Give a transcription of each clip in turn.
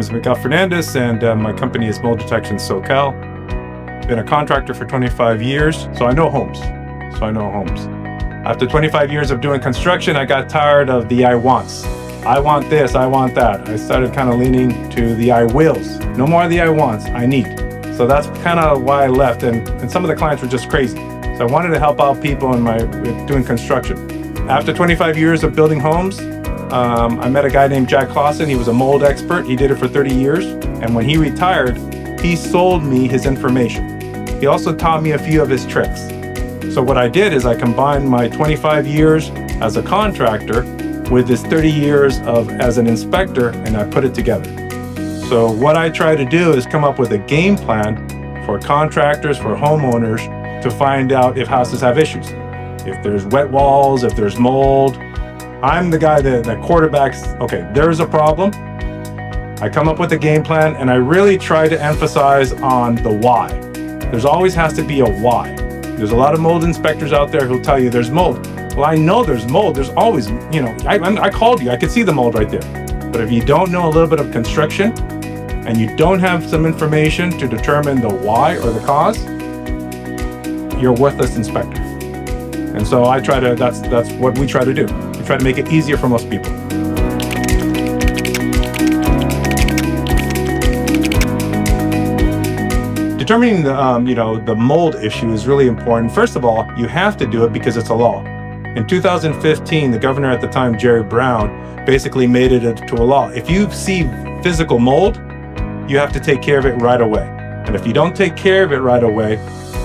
name is Miguel Fernandez, and my company is Mold Detection SoCal. Been a contractor for 25 years, so I know homes. After 25 years of doing construction, I got tired of the I wants. I want this, I want that. I started kind of leaning to the I wills. No more of the I wants, I need. So that's kind of why I left, and some of the clients were just crazy. So I wanted to help out people with doing construction. After 25 years of building homes, I met a guy named Jack Clausen. He was a mold expert. He did it for 30 years. And when he retired, he sold me his information. He also taught me a few of his tricks. So what I did is I combined my 25 years as a contractor with his 30 years as an inspector, and I put it together. So what I try to do is come up with a game plan for contractors, for homeowners, to find out if houses have issues. If there's wet walls, if there's mold. I'm the guy that quarterbacks, okay, there's a problem. I come up with a game plan, and I really try to emphasize on the why. There's always has to be a why. There's a lot of mold inspectors out there who'll tell you there's mold. Well, I know there's mold. There's always, I called you, I could see the mold right there. But if you don't know a little bit of construction and you don't have some information to determine the why or the cause, you're a worthless inspector. And so that's what we try to do. We try to make it easier for most people. Determining the mold issue is really important. First of all, you have to do it because it's a law. In 2015, the governor at the time, Jerry Brown, basically made it to a law. If you see physical mold, you have to take care of it right away. And if you don't take care of it right away,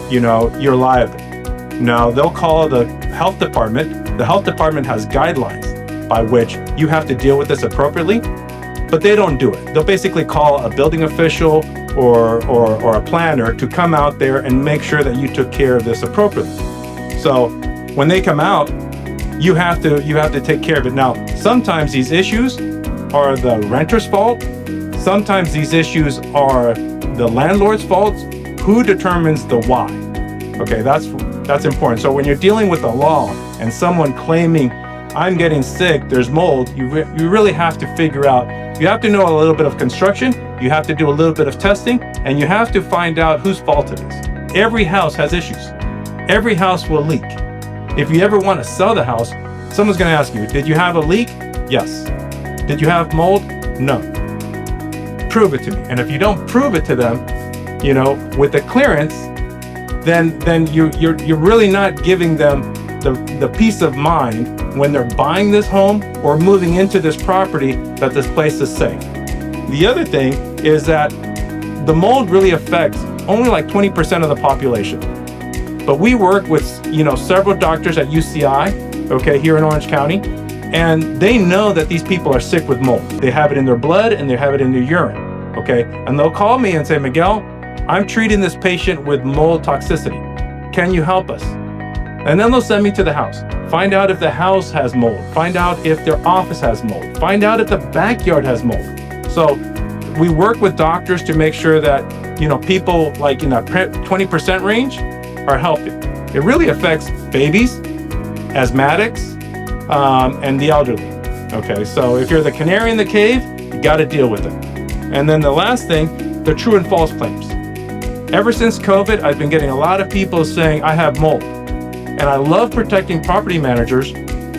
you're liable. Now, they'll call the health department. The health department has guidelines by which you have to deal with this appropriately, but they don't do it. They'll basically call a building official or a planner to come out there and make sure that you took care of this appropriately. So when they come out, you have to take care of it. Now, sometimes these issues are the renter's fault. Sometimes these issues are the landlord's fault. Who determines the why? Okay, that's important. So when you're dealing with the law and someone claiming, I'm getting sick, there's mold, you really have to figure out, you have to know a little bit of construction, you have to do a little bit of testing, and you have to find out whose fault it is. Every house has issues. Every house will leak. If you ever want to sell the house, someone's going to ask you, did you have a leak? Yes. Did you have mold? No. Prove it to me. And if you don't prove it to them, with the clearance, then you're really not giving them the peace of mind when they're buying this home or moving into this property that this place is safe. The other thing is that the mold really affects only like 20% of the population. But we work with several doctors at UCI, okay, here in Orange County, and they know that these people are sick with mold. They have it in their blood and they have it in their urine, okay? And they'll call me and say, Miguel, I'm treating this patient with mold toxicity. Can you help us? And then they'll send me to the house. Find out if the house has mold. Find out if their office has mold. Find out if the backyard has mold. So we work with doctors to make sure that, people like in that 20% range are healthy. It really affects babies, asthmatics, and the elderly. Okay, so if you're the canary in the cave, you got to deal with it. And then the last thing, the true and false claims. Ever since COVID, I've been getting a lot of people saying I have mold. And I love protecting property managers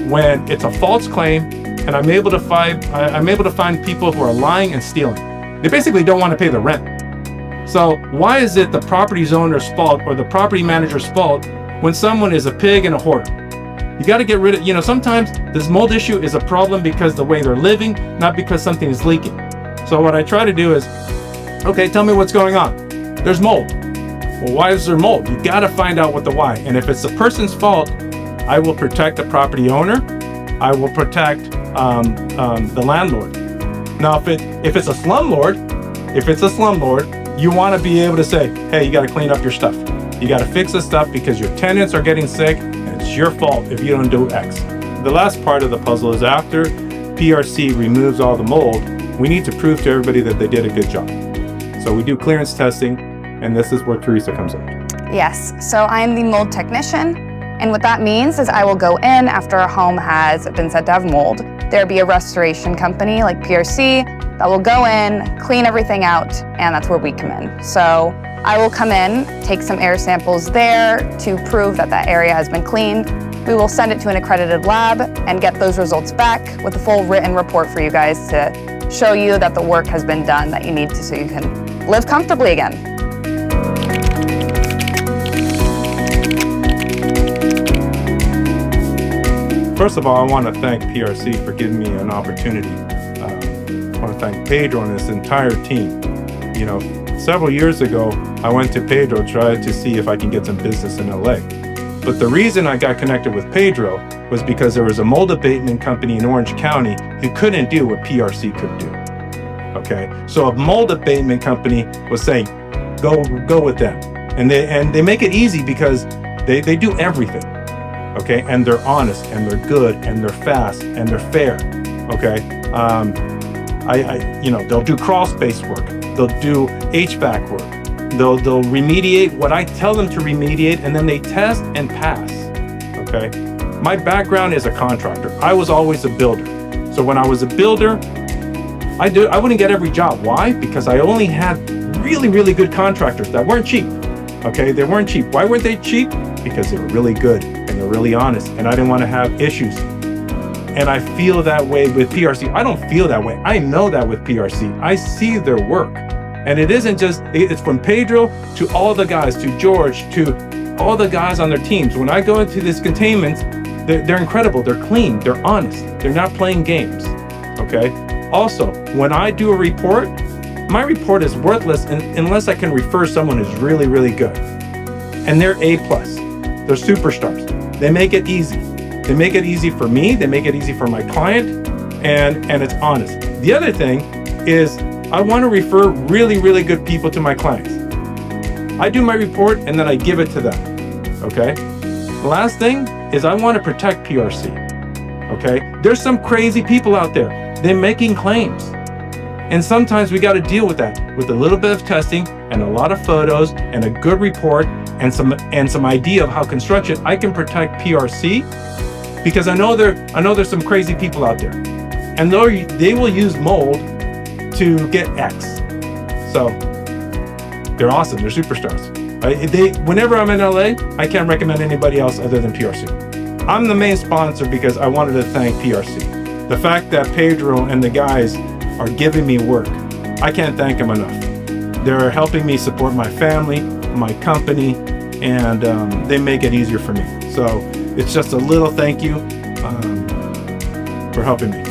when it's a false claim and I'm able to find people who are lying and stealing. They basically don't want to pay the rent. So why is it the property owner's fault or the property manager's fault when someone is a pig and a hoarder? You got to get rid of, sometimes this mold issue is a problem because the way they're living, not because something is leaking. So what I try to do is, okay, tell me what's going on. There's mold. Well, why is there mold? You got to find out what the why. And if it's the person's fault, I will protect the property owner. I will protect the landlord. Now, if it's a slumlord, you want to be able to say, hey, you got to clean up your stuff. You got to fix this stuff because your tenants are getting sick and it's your fault if you don't do X. The last part of the puzzle is after PRC removes all the mold, we need to prove to everybody that they did a good job. So we do clearance testing, and this is where Teresa comes in. Yes, so I'm the mold technician. And what that means is I will go in after a home has been said to have mold. There'll be a restoration company like PRC that will go in, clean everything out, and that's where we come in. So I will come in, take some air samples there to prove that that area has been cleaned. We will send it to an accredited lab and get those results back with a full written report for you guys to show you that the work has been done that you need to so you can live comfortably again. First of all, I want to thank PRC for giving me an opportunity. I want to thank Pedro and his entire team. You know, several years ago, I went to Pedro, tried to see if I can get some business in LA. But the reason I got connected with Pedro was because there was a mold abatement company in Orange County who couldn't do what PRC could do. Okay, so a mold abatement company was saying, go with them, and they make it easy because they do everything. Okay, and they're honest, and they're good, and they're fast, and they're fair. Okay, they'll do crawl space work, they'll do HVAC work, they'll remediate what I tell them to remediate, and then they test and pass. Okay, my background is a contractor. I was always a builder. So when I was a builder, I wouldn't get every job. Why? Because I only had really, really good contractors that weren't cheap. Okay, they weren't cheap. Why weren't they cheap? Because they were really good and they're really honest, and I didn't want to have issues. And I feel that way with PRC. I don't feel that way. I know that with PRC. I see their work. And it isn't just, it's from Pedro to all the guys, to George, to all the guys on their teams. When I go into these containments, they're incredible. They're clean. They're honest. They're not playing games. Okay? Also, when I do a report, my report is worthless unless I can refer someone who's really, really good. And they're A+. They're superstars. They make it easy. They make it easy for me. They make it easy for my client. And it's honest. The other thing is I want to refer really, really good people to my clients. I do my report and then I give it to them. Okay? The last thing is I want to protect PRC. Okay? There's some crazy people out there. They're making claims. And sometimes we got to deal with that with a little bit of testing and a lot of photos and a good report and some idea of how construction I can protect PRC, because I know there's some crazy people out there, and they will use mold to get X. So they're awesome. They're superstars. Whenever I'm in LA, I can't recommend anybody else other than PRC. I'm the main sponsor because I wanted to thank PRC. The fact that Pedro and the guys are giving me work, I can't thank them enough. They're helping me support my family, my company, and they make it easier for me. So it's just a little thank you for helping me.